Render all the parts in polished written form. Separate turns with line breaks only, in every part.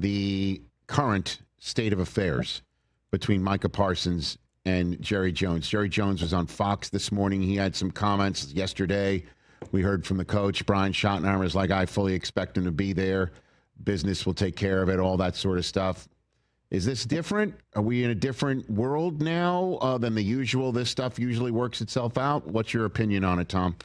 the current state of affairs between Micah Parsons and Jerry Jones. Jerry Jones was on Fox this morning. He had some comments yesterday. We heard from the coach, Brian Schottenheimer, is like, I fully expect him to be there. Business will take care of it, all that sort of stuff. Is this different? Are we in a different world now than the usual? This stuff usually works itself out. What's your opinion on it, Tom?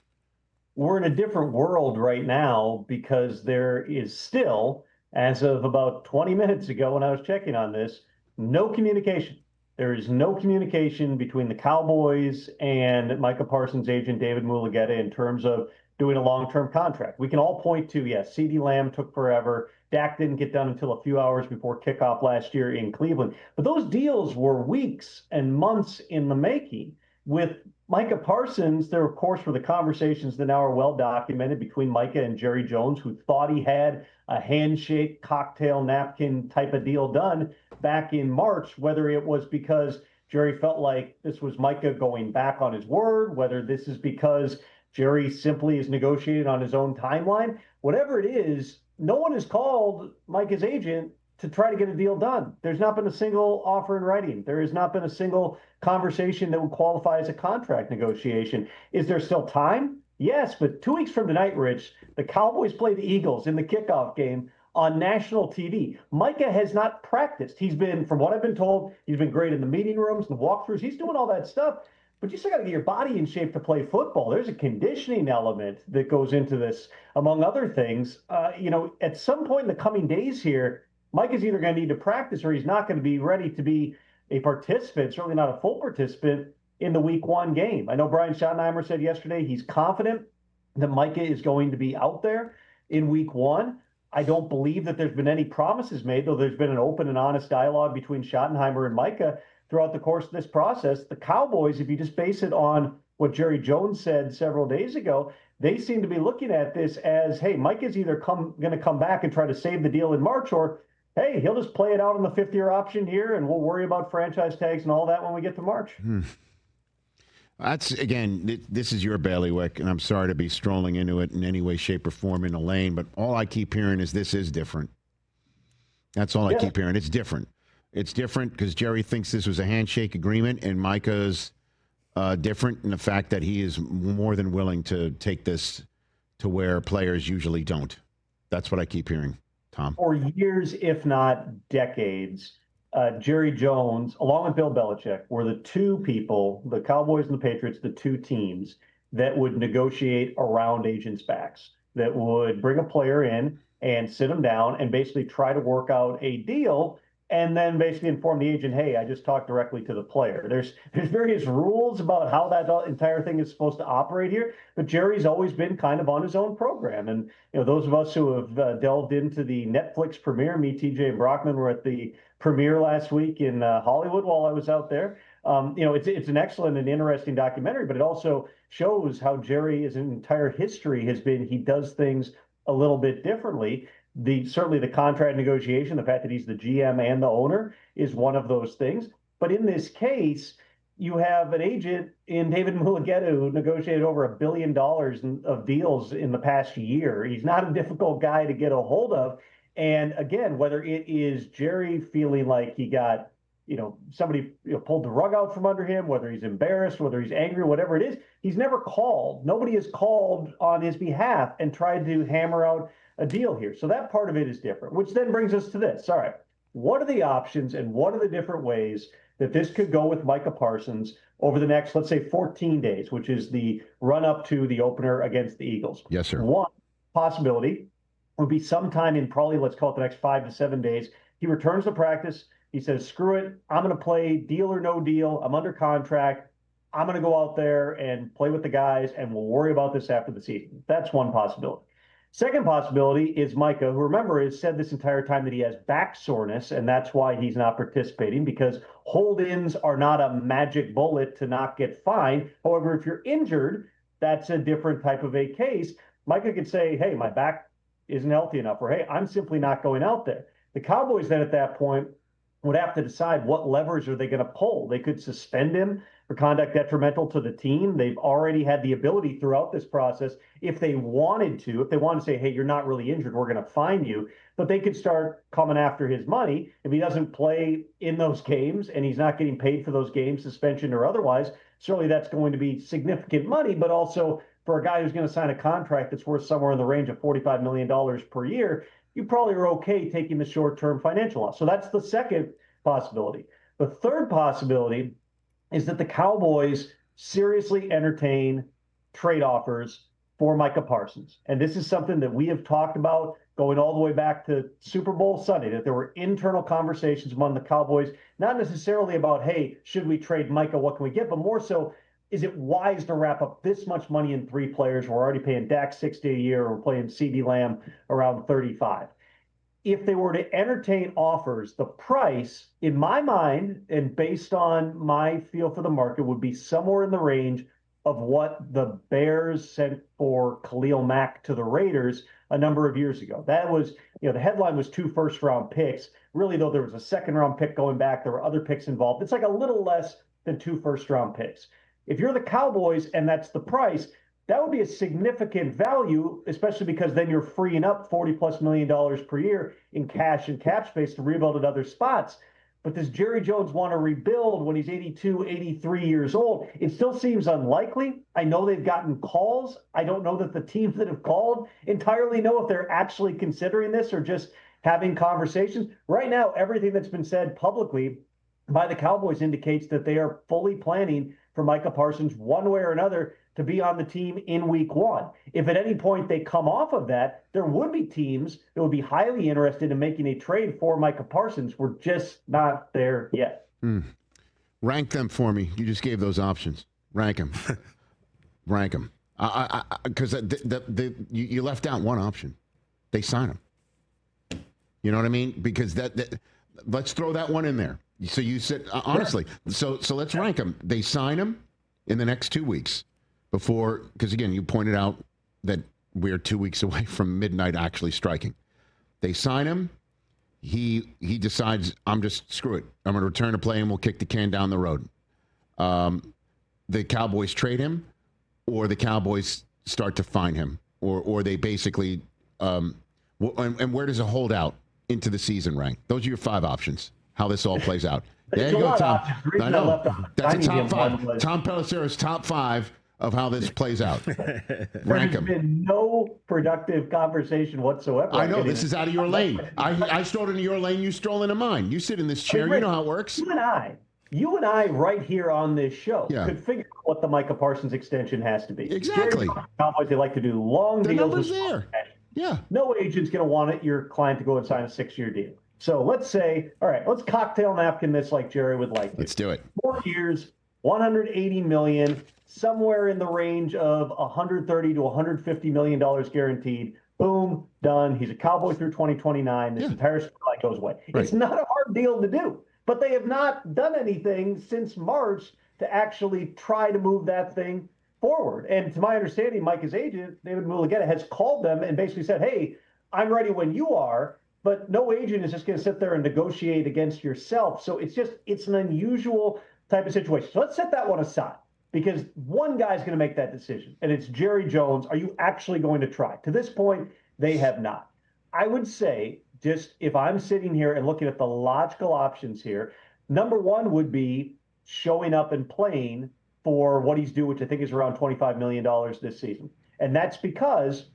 We're in a different world right now because there is still, as of about 20 minutes ago when I was checking on this, no communication. There is no communication between the Cowboys and Micah Parsons' agent, David Mulugeta, in terms of doing a long-term contract. We can all point to, yes, CeeDee Lamb took forever. Dak didn't get done until a few hours before kickoff last year in Cleveland. But those deals were weeks and months in the making. With Micah Parsons, there, of course, were the conversations that now are well documented between Micah and Jerry Jones, who thought he had a handshake, cocktail napkin type of deal done back in March, whether it was because Jerry felt like this was Micah going back on his word, whether this is because Jerry simply is negotiating on his own timeline. Whatever it is, no one has called Micah's agent to try to get a deal done. There's not been a single offer in writing. There has not been a single conversation that would qualify as a contract negotiation. Is there still time? Yes, but 2 weeks from tonight, Rich, the Cowboys play the Eagles in the kickoff game on national TV. Micah has not practiced. He's been, from what I've been told, he's been great in the meeting rooms, the walkthroughs. He's doing all that stuff. But you still got to get your body in shape to play football. There's a conditioning element that goes into this, among other things. At some point in the coming days here, Mike is either going to need to practice or he's not going to be ready to be a participant, certainly not a full participant, in the week one game. I know Brian Schottenheimer said yesterday he's confident that Micah is going to be out there in week one. I don't believe that there's been any promises made, though there's been an open and honest dialogue between Schottenheimer and Micah throughout the course of this process. The Cowboys, if you just base it on what Jerry Jones said several days ago, they seem to be looking at this as, hey, Mike is either going to come back and try to save the deal in March, or, hey, he'll just play it out on the fifth-year option here, and we'll worry about franchise tags and all that when we get to March.
That's, again, this is your bailiwick, and I'm sorry to be strolling into it in any way, shape, or form in a lane, but all I keep hearing is this is different. That's all I keep hearing. It's different. It's different because Jerry thinks this was a handshake agreement, and Micah's different in the fact that he is more than willing to take this to where players usually don't. That's what I keep hearing, Tom.
For years, if not decades, Jerry Jones, along with Bill Belichick, were the two people, the Cowboys and the Patriots, the two teams that would negotiate around agents' backs, that would bring a player in and sit them down and basically try to work out a deal, and then basically inform the agent, hey, I just talked directly to the player. There's various rules about how that entire thing is supposed to operate here, but Jerry's always been kind of on his own program. And those of us who have delved into the Netflix premiere, me, TJ, and Brockman were at the premiere last week in Hollywood while I was out there. It's an excellent and interesting documentary, but it also shows how Jerry, his entire history has been, he does things a little bit differently. Certainly the contract negotiation, the fact that he's the GM and the owner is one of those things. But in this case, you have an agent in David Mulugeta who negotiated over $1 billion of deals in the past year. He's not a difficult guy to get a hold of. And again, whether it is Jerry feeling like he got, somebody pulled the rug out from under him, whether he's embarrassed, whether he's angry, whatever it is, he's never called. Nobody has called on his behalf and tried to hammer out a deal here. So that part of it is different, which then brings us to this. All right, what are the options and what are the different ways that this could go with Micah Parsons over the next, let's say, 14 days, which is the run up to the opener against the Eagles?
Yes, sir.
One possibility would be sometime in probably, let's call it the next 5 to 7 days. He returns to practice. He says, screw it. I'm going to play deal or no deal. I'm under contract. I'm going to go out there and play with the guys, and we'll worry about this after the season. That's one possibility. Second possibility is Micah, who, remember, has said this entire time that he has back soreness, and that's why he's not participating, because hold-ins are not a magic bullet to not get fined. However, if you're injured, that's a different type of a case. Micah could say, hey, my back isn't healthy enough, or hey, I'm simply not going out there. The Cowboys then at that point would have to decide what levers are they going to pull. They could suspend him for conduct detrimental to the team. They've already had the ability throughout this process, if they wanted to say, hey, you're not really injured, we're going to fine you. But they could start coming after his money if he doesn't play in those games and he's not getting paid for those games, suspension or otherwise. Certainly that's going to be significant money, but also for a guy who's going to sign a contract that's worth somewhere in the range of $45 million per year, you probably are okay taking the short-term financial loss. So that's the second possibility. The third possibility is that the Cowboys seriously entertain trade offers for Micah Parsons. And this is something that we have talked about going all the way back to Super Bowl Sunday, that there were internal conversations among the Cowboys, not necessarily about, hey, should we trade Micah? What can we get? But more so, is it wise to wrap up this much money in 3 players? We're already paying Dak $60 a year. We're paying CeeDee Lamb around 35. If they were to entertain offers, the price, in my mind, and based on my feel for the market, would be somewhere in the range of what the Bears sent for Khalil Mack to the Raiders a number of years ago. That was, the headline was 2 first-round picks. Really, though, there was a second-round pick going back. There were other picks involved. It's like a little less than 2 first-round picks. If you're the Cowboys and that's the price, that would be a significant value, especially because then you're freeing up $40+ million per year in cash and cap space to rebuild at other spots. But does Jerry Jones want to rebuild when he's 82, 83 years old? It still seems unlikely. I know they've gotten calls. I don't know that the teams that have called entirely know if they're actually considering this or just having conversations. Right now, everything that's been said publicly by the Cowboys indicates that they are fully planning for Micah Parsons one way or another to be on the team in week 1. If at any point they come off of that, there would be teams that would be highly interested in making a trade for Micah Parsons. We're just not there yet.
Rank them for me. You just gave those options. Rank them. Rank them. Because you left out one option. They sign him. You know what I mean? Because that let's throw that one in there. So you said, honestly, so let's rank them. They sign him in the next 2 weeks. Before, because again, you pointed out that we're 2 weeks away from midnight actually striking. They sign him. He decides, screw it. I'm going to return to play and we'll kick the can down the road. The Cowboys trade him, or the Cowboys start to fine him, or they basically, and where does a holdout into the season rank? Those are your 5 options. How this all plays out. There you go, Tom. I know. That's a top 5. Tom Pelissero's top 5 of how this plays out. Rank them.
There's been no productive conversation whatsoever.
I know, this is out of your lane. I strolled into your lane, you stroll into mine. You sit in this chair, you know how it works.
You and I right here on this show could figure out what the Micah Parsons extension has to be.
Exactly.
Cowboys, they like to do long deals. The
number's there. Yeah.
No agent's going to want your client to go and sign a 6-year deal. So let's say, all right, let's cocktail napkin this like Jerry would like to.
Let's do it.
4 years, $180 million, somewhere in the range of $130 to $150 million guaranteed. Boom, done. He's a Cowboy through 2029. This entire storyline goes away. Right. It's not a hard deal to do, but they have not done anything since March to actually try to move that thing forward. And to my understanding, Micah's agent, David Mulugeta, has called them and basically said, hey, I'm ready when you are. But no agent is just going to sit there and negotiate against yourself. So it's an unusual type of situation. So let's set that one aside, because one guy's going to make that decision, and it's Jerry Jones. Are you actually going to try? To this point, they have not. I would say, just if I'm sitting here and looking at the logical options here, number one would be showing up and playing for what he's due, which I think is around $25 million this season. And that's because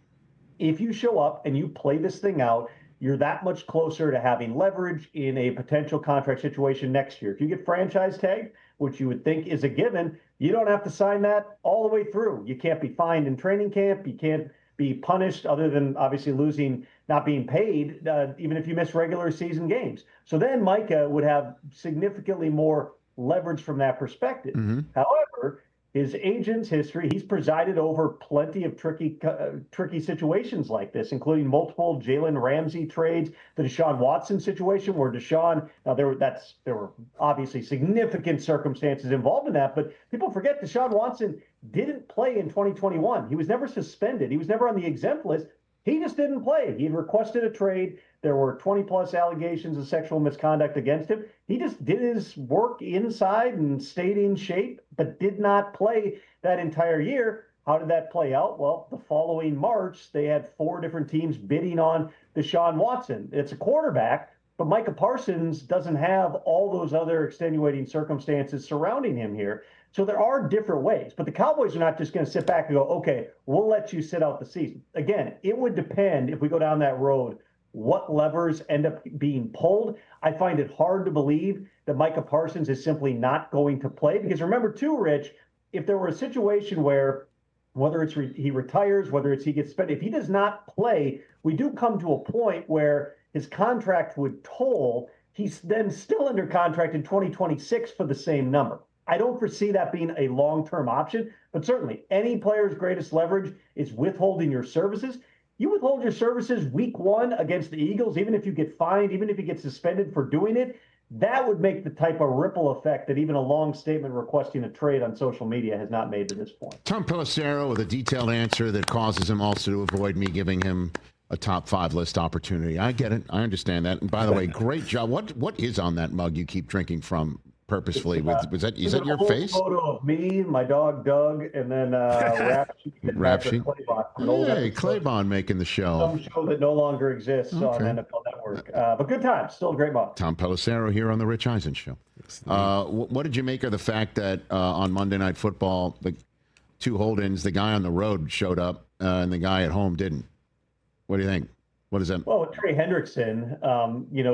if you show up and you play this thing out, you're that much closer to having leverage in a potential contract situation next year. If you get franchise tagged, which you would think is a given, you don't have to sign that all the way through. You can't be fined in training camp. You can't be punished other than obviously losing, not being paid, even if you miss regular season games. So then Micah would have significantly more leverage from that perspective. Mm-hmm. However, his agent's history, he's presided over plenty of tricky situations like this, including multiple Jalen Ramsey trades, the Deshaun Watson situation where Deshaun, now there were obviously significant circumstances involved in that, but people forget Deshaun Watson didn't play in 2021. He was never suspended. He was never on the exempt list. He just didn't play. He requested a trade. There were 20 plus allegations of sexual misconduct against him. He just did his work inside and stayed in shape, but did not play that entire year. How did that play out? Well, the following March, they had 4 different teams bidding on Deshaun Watson. It's a quarterback, but Micah Parsons doesn't have all those other extenuating circumstances surrounding him here. So there are different ways, but the Cowboys are not just going to sit back and go, okay, we'll let you sit out the season. Again, it would depend if we go down that road, what levers end up being pulled. I find it hard to believe that Micah Parsons is simply not going to play, because remember too, Rich, if there were a situation where whether it's he retires, whether it's he gets spent, if he does not play, we do come to a point where his contract would toll. He's then still under contract in 2026 for the same number. I don't foresee that being a long-term option, but certainly any player's greatest leverage is withholding your services. You withhold your services week 1 against the Eagles, even if you get fined, even if you get suspended for doing it, that would make the type of ripple effect that even a long statement requesting a trade on social media has not made to this point.
Tom Pelissero with a detailed answer that causes him also to avoid me giving him a top 5 list opportunity. I get it. I understand that. And by the way, great job. What is on that mug you keep drinking from purposefully? Is that your face?
Photo of me, my dog Doug, and then Rap Sheet.
Hey, Claybon making the show.
Some show that no longer exists on NFL Network. But good times. Still a great mug.
Tom Pelissero here on the Rich Eisen Show. What did you make of the fact that on Monday Night Football, the 2 hold-ins, the guy on the road showed up and the guy at home didn't? What do you think? What is that?
Well, Trey Hendrickson,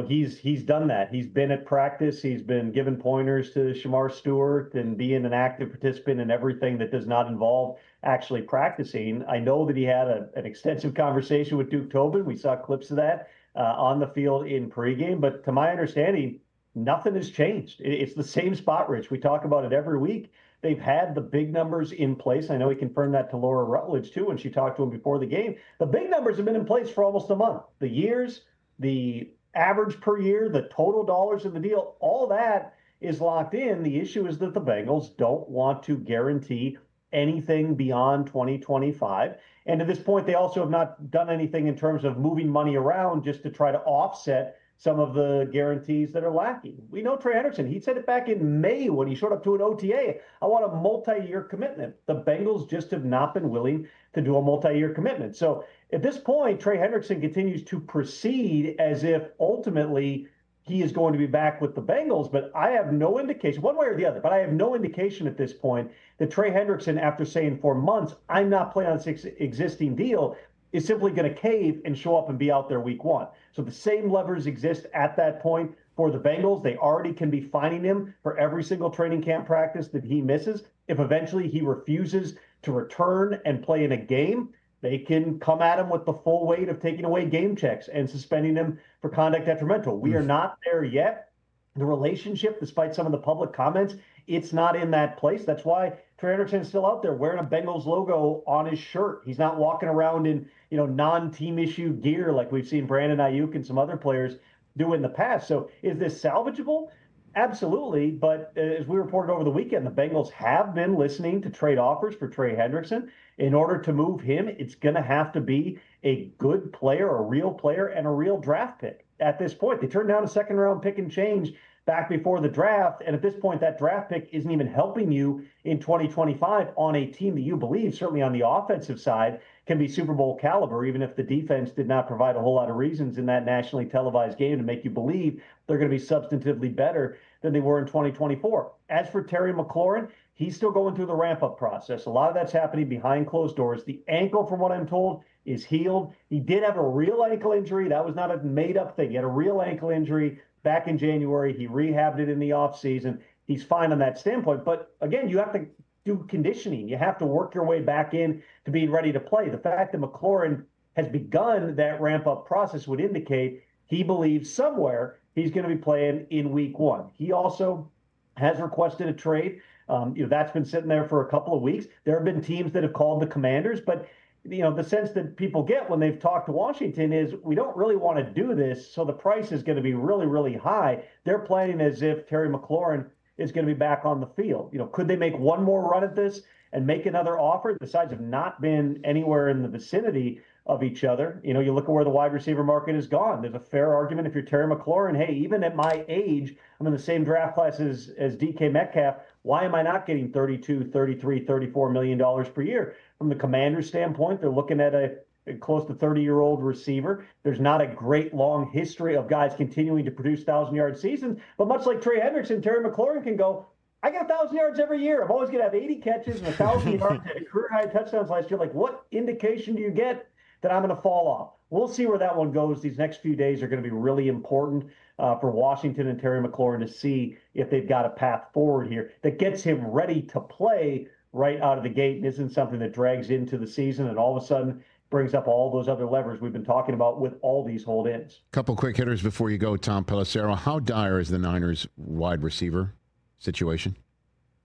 he's done that. He's been at practice. He's been giving pointers to Shamar Stewart and being an active participant in everything that does not involve actually practicing. I know that he had an extensive conversation with Duke Tobin. We saw clips of that on the field in pregame. But to my understanding, nothing has changed. It's the same spot, Rich. We talk about it every week. They've had the big numbers in place. I know he confirmed that to Laura Rutledge, too, when she talked to him before the game. The big numbers have been in place for almost a month. The years, the average per year, the total dollars in the deal, all that is locked in. The issue is that the Bengals don't want to guarantee anything beyond 2025. And at this point, they also have not done anything in terms of moving money around just to try to offset some of the guarantees that are lacking. We know Trey Hendrickson, he said it back in May when he showed up to an OTA. I want a multi-year commitment. The Bengals just have not been willing to do a multi-year commitment. So at this point, Trey Hendrickson continues to proceed as if ultimately he is going to be back with the Bengals, but I have no indication, one way or the other, but I have no indication at this point that Trey Hendrickson, after saying for months, I'm not playing on this existing deal, is simply going to cave and show up and be out there week 1. So the same levers exist at that point for the Bengals. They already can be fining him for every single training camp practice that he misses. If eventually he refuses to return and play in a game, they can come at him with the full weight of taking away game checks and suspending him for conduct detrimental. We are not there yet. The relationship, despite some of the public comments, it's not in that place. That's why Trey Hendrickson is still out there wearing a Bengals logo on his shirt. He's not walking around in, non-team issue gear like we've seen Brandon Ayuk and some other players do in the past. So is this salvageable? Absolutely. But as we reported over the weekend, the Bengals have been listening to trade offers for Trey Hendrickson. In order to move him, it's going to have to be a good player, a real player, and a real draft pick. At this point, they turned down a second-round pick and change back before the draft. And at this point, that draft pick isn't even helping you in 2025 on a team that you believe, certainly on the offensive side, can be Super Bowl caliber, even if the defense did not provide a whole lot of reasons in that nationally televised game to make you believe they're going to be substantively better than they were in 2024. As for Terry McLaurin, he's still going through the ramp-up process. A lot of that's happening behind closed doors. The ankle, from what I'm told, is healed. He did have a real ankle injury. That was not a made-up thing. He had a real ankle injury back in January. He rehabbed it in the offseason. He's fine on that standpoint. But again, you have to do conditioning. You have to work your way back in to being ready to play. The fact that McLaurin has begun that ramp-up process would indicate he believes somewhere he's going to be playing in week 1. He also has requested a trade. That's been sitting there for a couple of weeks. There have been teams that have called the Commanders, but the sense that people get when they've talked to Washington is we don't really want to do this, so the price is going to be really, really high. They're playing as if Terry McLaurin is going to be back on the field. Could they make one more run at this and make another offer? The sides have not been anywhere in the vicinity of each other. You know, you look at where the wide receiver market has gone. There's a fair argument if you're Terry McLaurin, hey, even at my age, I'm in the same draft class as DK Metcalf. Why am I not getting 32, 33, $34 million per year? From the Commander's standpoint, they're looking at a close to 30-year-old receiver. There's not a great long history of guys continuing to produce 1,000-yard seasons, but much like Trey Hendrickson, Terry McLaurin can go, I got 1,000 yards every year. I'm always going to have 80 catches and 1,000 yards and career-high touchdowns last year. Like, what indication do you get that I'm going to fall off? We'll see where that one goes. These next few days are going to be really important for Washington and Terry McLaurin to see if they've got a path forward here that gets him ready to play right out of the gate and isn't something that drags into the season and all of a sudden brings up all those other levers we've been talking about with all these hold-ins.
Couple quick hitters before you go, Tom Pelissero. How dire is the Niners wide receiver situation?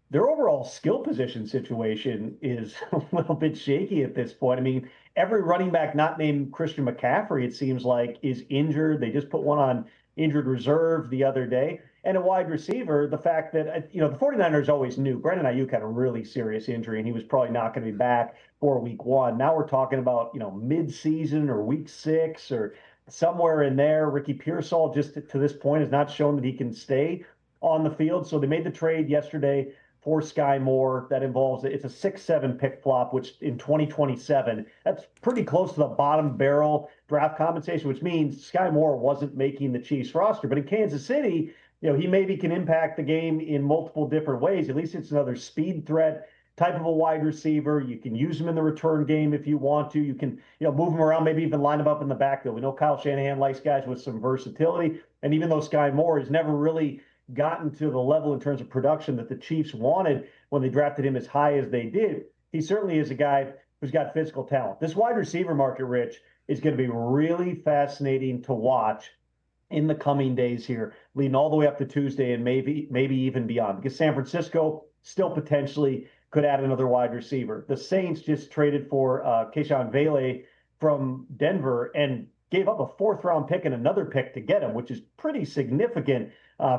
Their overall skill position situation is a little bit shaky at this point. I mean, every running back not named Christian McCaffrey, it seems like, is injured. They just put one on injured reserve the other day. And a wide receiver, the fact that, the 49ers always knew Brandon Ayuk had a really serious injury and he was probably not going to be back for week one. Now we're talking about, mid-season or week 6 or somewhere in there. Ricky Pearsall just to this point has not shown that he can stay on the field. So they made the trade yesterday for Sky Moore. That involves, it's a 6-7 pick flop, which in 2027, that's pretty close to the bottom barrel draft compensation, which means Sky Moore wasn't making the Chiefs roster. But in Kansas City, he maybe can impact the game in multiple different ways. At least it's another speed threat type of a wide receiver. You can use him in the return game if you want to. You can, move him around, maybe even line him up in the backfield. We know Kyle Shanahan likes guys with some versatility. And even though Sky Moore has never really gotten to the level in terms of production that the Chiefs wanted when they drafted him as high as they did, he certainly is a guy who's got physical talent. This wide receiver market, Rich, is going to be really fascinating to watch in the coming days here, leading all the way up to Tuesday and maybe even beyond, because San Francisco still potentially could add another wide receiver. The Saints just traded for Keyshawn Vele from Denver and gave up a 4th-round pick and another pick to get him, which is pretty significant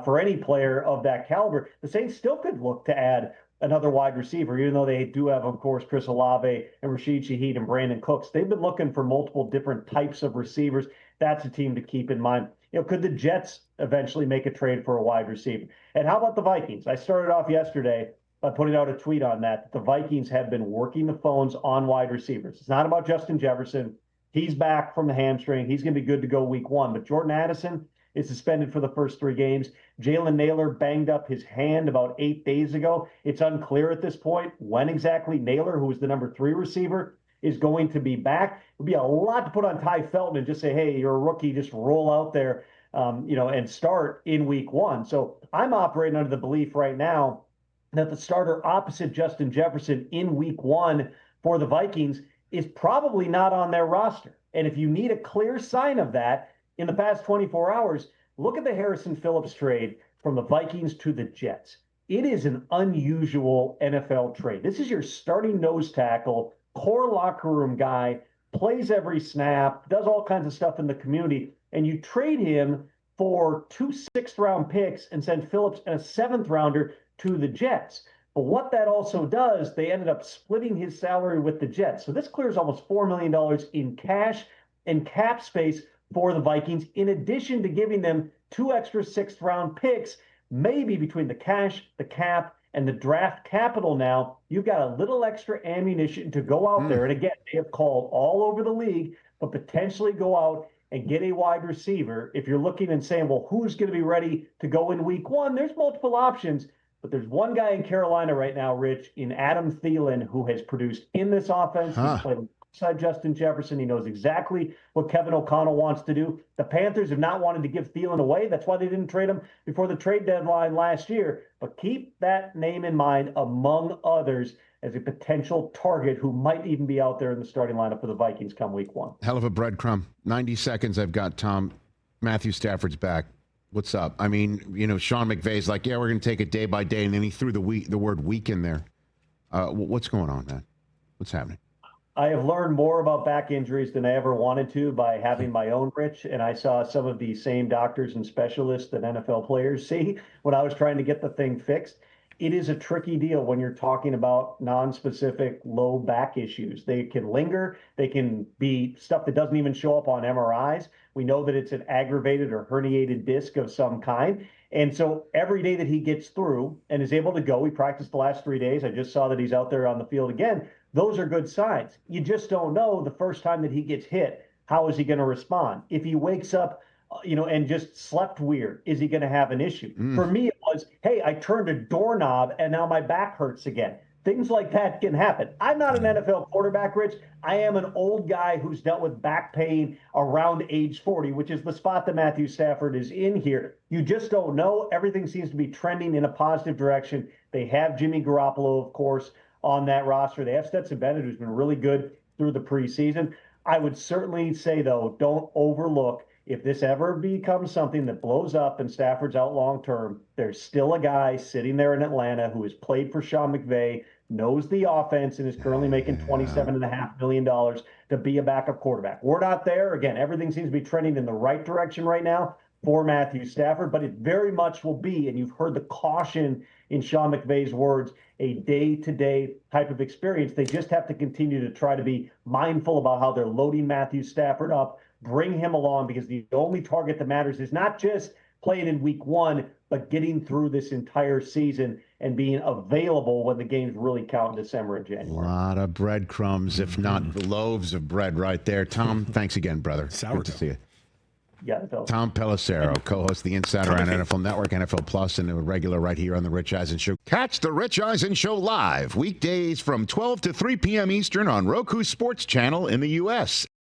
for any player of that caliber. The Saints still could look to add another wide receiver, even though they do have, of course, Chris Olave and Rashid Shaheed and Brandon Cooks. They've been looking for multiple different types of receivers. That's a team to keep in mind. Could the Jets eventually make a trade for a wide receiver? And how about the Vikings? I started off yesterday by putting out a tweet on that. The Vikings have been working the phones on wide receivers. It's not about Justin Jefferson. He's back from the hamstring. He's going to be good to go week 1. But Jordan Addison is suspended for the first 3 games. Jalen Naylor banged up his hand about 8 days ago. It's unclear at this point when exactly Naylor, who was the number 3 receiver, is going to be back. It would be a lot to put on Ty Felton and just say, hey, you're a rookie, just roll out there, and start in week 1. So I'm operating under the belief right now that the starter opposite Justin Jefferson in week 1 for the Vikings is probably not on their roster. And if you need a clear sign of that in the past 24 hours, look at the Harrison Phillips trade from the Vikings to the Jets. It is an unusual NFL trade. This is your starting nose tackle, core locker room guy, plays every snap, does all kinds of stuff in the community, and you trade him for 2 6th-round picks and send Phillips and a 7th-rounder to the Jets. But what that also does, they ended up splitting his salary with the Jets. So this clears almost $4 million in cash and cap space for the Vikings, in addition to giving them 2 extra 6th-round picks, maybe between the cash, the cap, and the draft capital now. You've got a little extra ammunition to go out there. And again, they have called all over the league, but potentially go out and get a wide receiver. If you're looking and saying, well, who's going to be ready to go in week 1? There's multiple options. But there's one guy in Carolina right now, Rich, in Adam Thielen, who has produced in this offense. He's played alongside Justin Jefferson. He knows exactly what Kevin O'Connell wants to do. The Panthers have not wanted to give Thielen away. That's why they didn't trade him before the trade deadline last year. But keep that name in mind, among others, as a potential target who might even be out there in the starting lineup for the Vikings come week 1.
Hell of a breadcrumb. 90 seconds I've got, Tom. Matthew Stafford's back. What's up? I mean, Sean McVay's like, yeah, we're going to take it day by day, and then he threw the word week in there. What's going on, man? What's happening?
I have learned more about back injuries than I ever wanted to by having my own, Rich, and I saw some of the same doctors and specialists that NFL players see when I was trying to get the thing fixed. it is a tricky deal when you're talking about non-specific low back issues. They can linger. They can be stuff that doesn't even show up on MRIs. We know that it's an aggravated or herniated disc of some kind. And so every day that he gets through and is able to go, he practiced the last 3 days. I just saw that he's out there on the field again. Those are good signs. You just don't know the first time that he gets hit, how is he going to respond? If he wakes up and just slept weird, is he going to have an issue? For me, it was, hey, I turned a doorknob and now my back hurts again. Things like that can happen. I'm not an NFL quarterback, Rich. I am an old guy who's dealt with back pain around age 40, which is the spot that Matthew Stafford is in here. You just don't know. Everything seems to be trending in a positive direction. They have Jimmy Garoppolo, of course, on that roster. They have Stetson Bennett, who's been really good through the preseason. I would certainly say, though, don't overlook, if this ever becomes something that blows up and Stafford's out long term, there's still a guy sitting there in Atlanta who has played for Sean McVay, knows the offense, and is currently making $27.5 million to be a backup quarterback. We're not there. Again, everything seems to be trending in the right direction right now for Matthew Stafford, but it very much will be, and you've heard the caution in Sean McVay's words, a day-to-day type of experience. They just have to continue to try to be mindful about how they're loading Matthew Stafford up, bring him along, because the only target that matters is not just playing in week one, but getting through this entire season and being available when the games really count in December and January.
A lot of breadcrumbs, if not loaves of bread right there. Tom, thanks again, brother.
Sourdough.
Good to see you.
Yeah,
Tom Pelissero, co-host of The Insider on NFL Network, NFL Plus, and a regular right here on The Rich Eisen Show. Catch The Rich Eisen Show live weekdays from 12 to 3 p.m. Eastern on Roku Sports Channel in the U.S.